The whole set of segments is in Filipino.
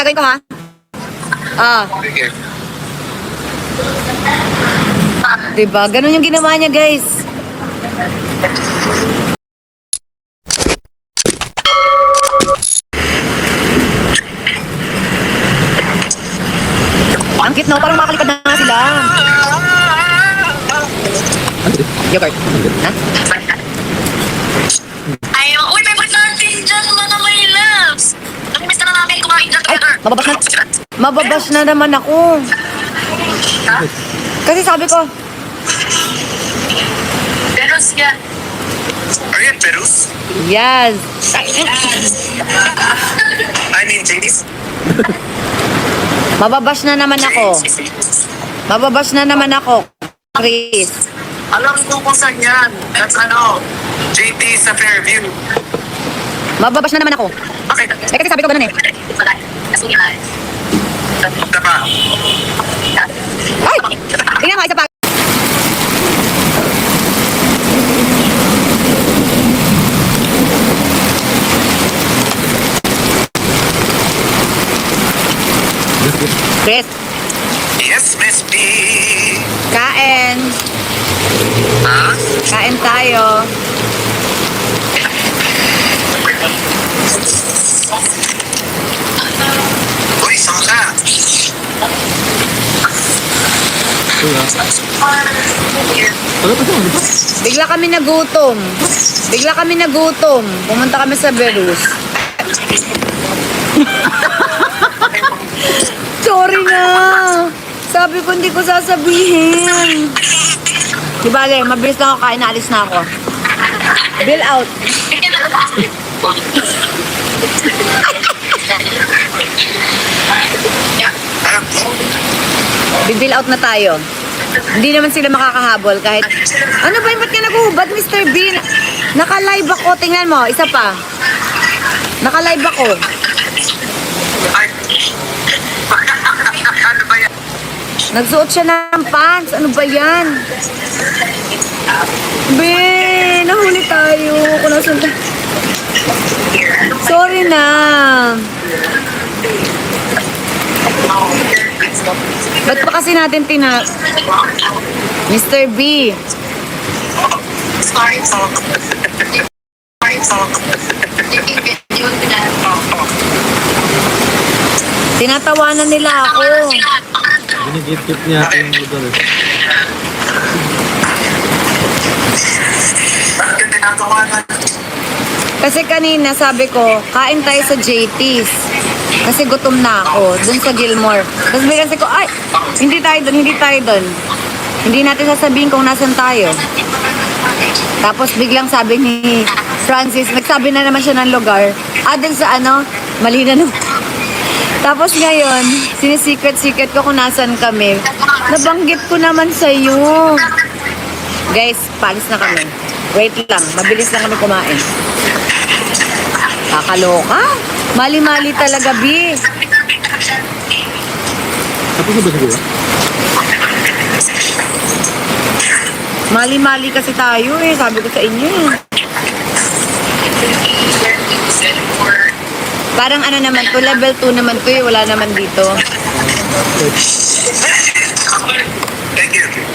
gagawin ko ha? Sige. Diba? Ganun yung ginawa niya, guys. Ang cute, no? Parang makakalipad na nga sila. Yogurt. Ha? Ay, uy, favorite natin dyan, mga my loves. Nag-miss na namin kumain dyan Ay, together. mababash na naman ako. Kasi sabi ko, Pero siya, Are you in Perus? yes. I mean, Chinese? Mababash na naman ako. Mababash na naman ako, Chris. Alam ko kung saan yan. That's JT sa Fairview. Mababash na naman ako. okay. Eh, kasi sabi ko ganun eh. Ito pa. Ay! Tingnan mo, isa pa. Chris, Yes, Miss B. kain. Ha? Kain tayo. Uy, saan ka? Bigla kami nagutom. Bigla kami nagutom. Pumunta kami sa Berus. Sorry na. Sabi ko hindi ko sasabihin. Di bale, mabilis lang ako kain, naalis na ako. Bill out. Bill out na tayo. Hindi naman sila makakahabol kahit... Ano ba yung ba't ka naguhubad, Mr. Bean? Naka-live ako. Tingnan mo, isa pa. Naka-live ako. Ay. Ano ba yan? Nagsuot siya ng pants. Ano ba yan? Be, nahuli tayo. Kung nasan tayo. Sorry na. Ba't pa kasi natin Mr. B. Tinatawanan nila ako. Ginigit-git niya yung lugar eh. Bakit tinatawanan? Kasi kanina sabi ko, kain tayo sa JT's. Kasi gutom na ako, dun sa Gilmore. Tapos bigla ko, ay, hindi tayo dun. Hindi natin sasabihin kung nasan tayo. Tapos biglang sabi ni Francis, nagsabi na naman siya ng lugar. Dun sa mali na no. Tapos ngayon, sinisecret-secret ko kung nasan kami. Nabanggit ko naman sa'yo. Guys, palis na kami. Wait lang, mabilis lang kami kumain. Kakaloka? Mali-mali talaga, B. Tapos na ba siguro? Mali-mali kasi tayo eh. Sabi ko sa inyo eh. Parang naman to, level 2 naman to eh. Wala naman dito. Thank you.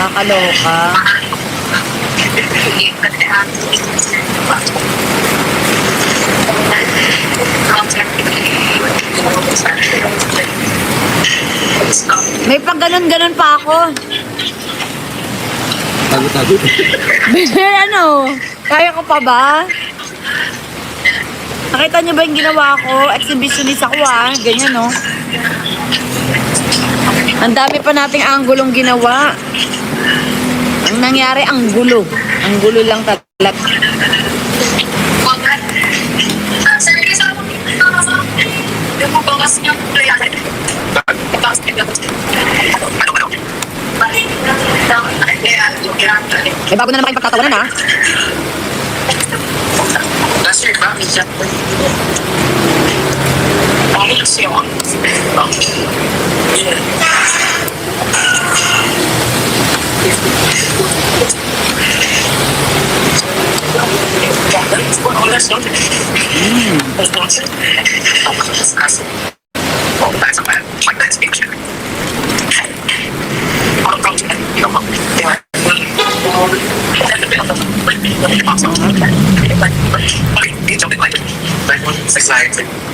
Nakakaloka. May pag ganon-ganon pa ako. Tago-tago. Kaya ko pa ba? Nakita niyo ba yung ginawa ko? Exhibitionist ako ganyan no. Ang dami pa nating anggulong ginawa. Ang nangyari, ang gulo. Ang gulo lang talaga. May bago na naman kayong pagtatawanan, ha? Last year, ba?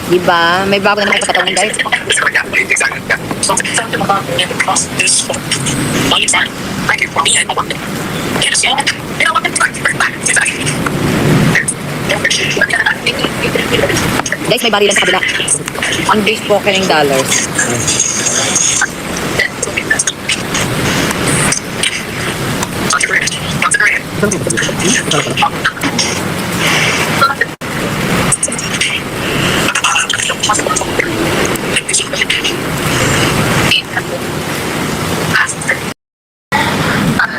Diba? May bago na naman kayong pagtatawanan, guys. Guys, may barilan sa kabila. Unspoken dollars.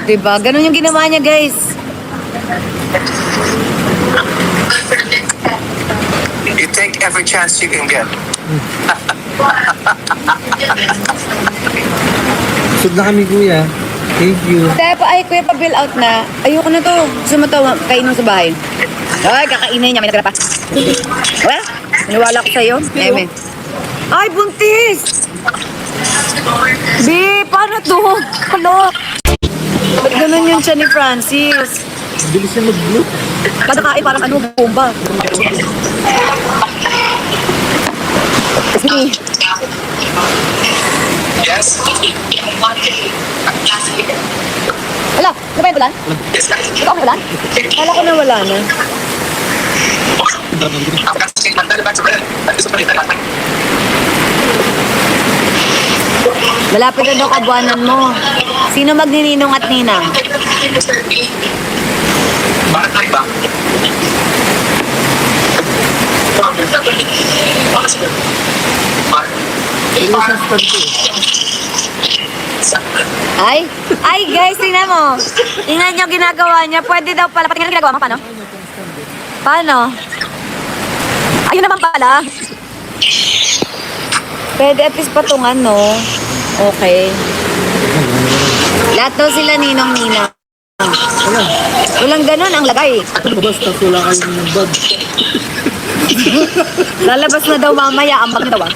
Diba? Ganun yung ginawa niya, guys. You take every chance you can get. Sud na kami, kuya. Thank you. Dahil pa, ay, kuya, pa-bill out na. Ayoko na to. Gusto mo to, kainin sa bahay. Ay, kakainin niya. May nagra pa. Well, naniwala ko sa'yo. Eme. Ay, buntis! Bi, paano to? Ano? Ba't ganun yun siya ni Francis? Bilis niya mag-bloop. Kada kain parang ano, bomba. Sige. Yes? Wala, ano ba yung bulan? Ikaw ang bulan? Kala ko na wala na. Malapit na daw kabuanan mo. Sino magnininong at ninang? Bakit tayo ba? Ay guys, tingnan mo. Tingnan niyo ginagawa niya. Pwede daw pala. Patingnan ang ginagawa mo. Paano? Paano? Ayun naman pala. Pwede at least patungan, no? Okay. Lahat daw sila ninong-ninang. Wala. Walang ganun ang lagay. Basta wala kayo ng bag. Lalabas na daw mamaya ang bag na daw.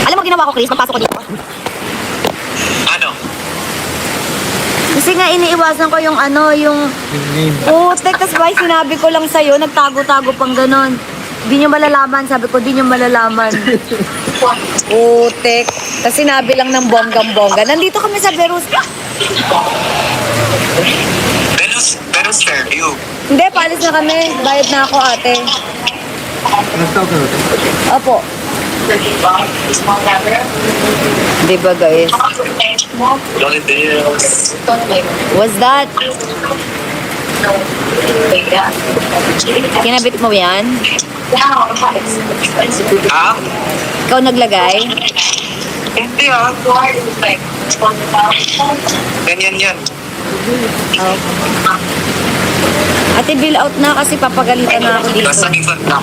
Alam mo ginawa ko, Chris? Pagpasok ko dito. Ano? Kasi nga iniiwasan ko yung ano, yung... Name. Putek, tas ba sinabi ko lang sa'yo, nagtago-tago pang ganon. Di nyo malalaman, sabi ko, di nyo malalaman. Putek. Tas sinabi lang ng bonggang-bongga. Nandito kami sa Berus. Venus Fairview. Hindi, paalis na kami. Bayad na ako, ate. Nag-stop na natin. Opo. Di ba, guys? What's that? Kinabit mo yan? Ah? Ikaw naglagay? Hindi ah. Ganyan yan. Oh. Ate, bill out na kasi papagalitan na ako dito. Nasa ikot na.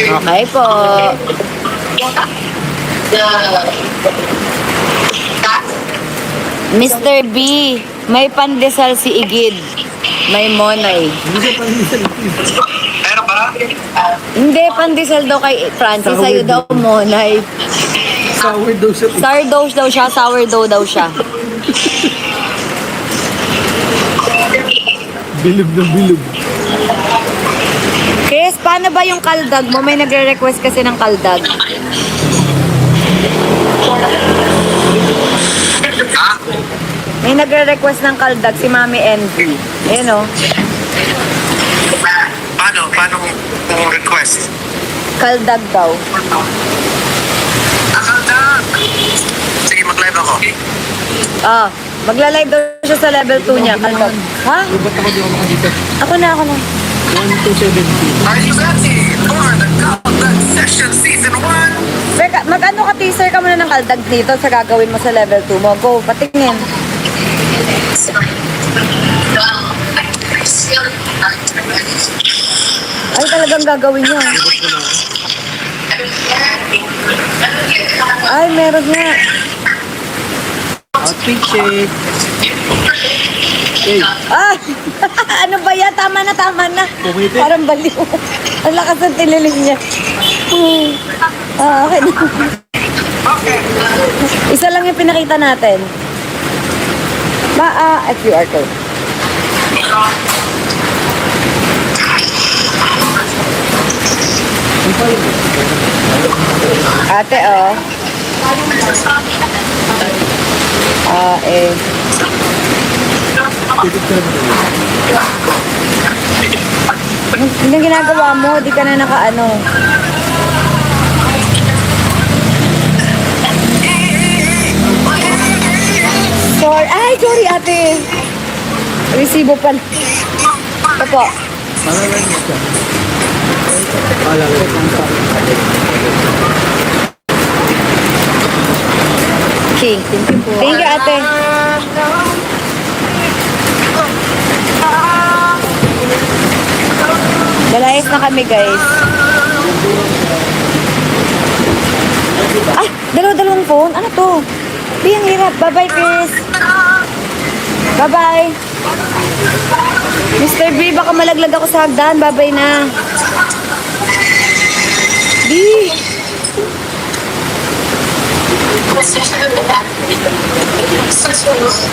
Okay po. Mr. B, may pandesal si Igid. May monay. Hindi siya panilisan. Pero ba? Hindi, pandesal daw kay Francis. Sa'yo daw monay. Sour daw siya. Sourdough daw siya, sourdough daw siya. Bilog na bilog. Chris, paano ba yung kaldag mo? May nagre-request kasi ng kaldag. Ah? May nagre-request ng kaldag si Mami Envy. Ayan o. Paano? Paano kung request? Kaldag daw. Akala. Sige, mag-live ako. Ah, magla-live daw siya sa level 2 niya. Kaldag. Ha? Ba't ako di ako makadito? Ako na, ako na. 1 to 17. Are you ready for the Countdown Session Season 1? Sir Mag-ano ka, teaser ka muna ng kaldag dito sa gagawin mo sa level 2 mo. Go, patingin. Ay, talagang gagawin niya. Ay, meron nga. Outfit check. Hey, Ay! Ano ba yan? Tama na, tama na. Pumiti. Parang baliw. Ang lakas ng tinilim niya. Okay na. Isa lang yung pinakita natin. QR code. Ate, oh. Yung ginagawa mo, di ka na nakaano. Sorry ate. Resibo pala. Ito po. malalayo siya. Malalayo. Okay. Thank you ate. Dalayas na kami guys. Ay, dalawang phone? Ano to? Di, ang hirap. Bye-bye, Chris. Bye-bye. Mr. B, baka malaglag ako sa hagdan. Bye-bye na. Di.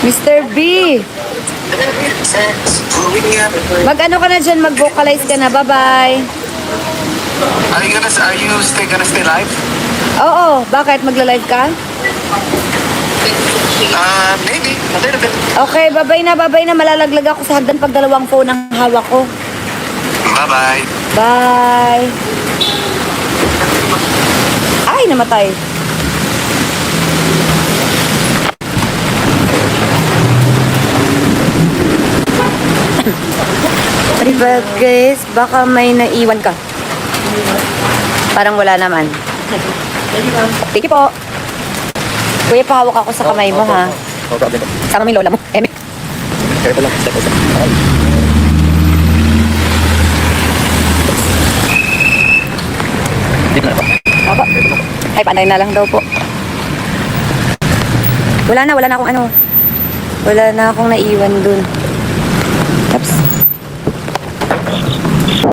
Mr. B. Mag-ano ka na dyan? Mag-vocalize ka na. Bye-bye. Are you gonna stay live? Oo. Bakit? Magla-live ka? Maybe. A little bit. Okay, bye-bye na. Malalaglag ako sa hagdan pag dalawang phone ang hawak ko. Bye-bye. Bye. Ay, namatay. Sorry guys, baka may naiwan ka. Parang wala naman. Thank you po. Kuya, pahawak ako sa kamay mo ha. Sama mo yung lola mo. Ito lang. Opo. Ay, panay na lang daw po. Wala na akong ano. Wala na akong naiwan dun. Oops.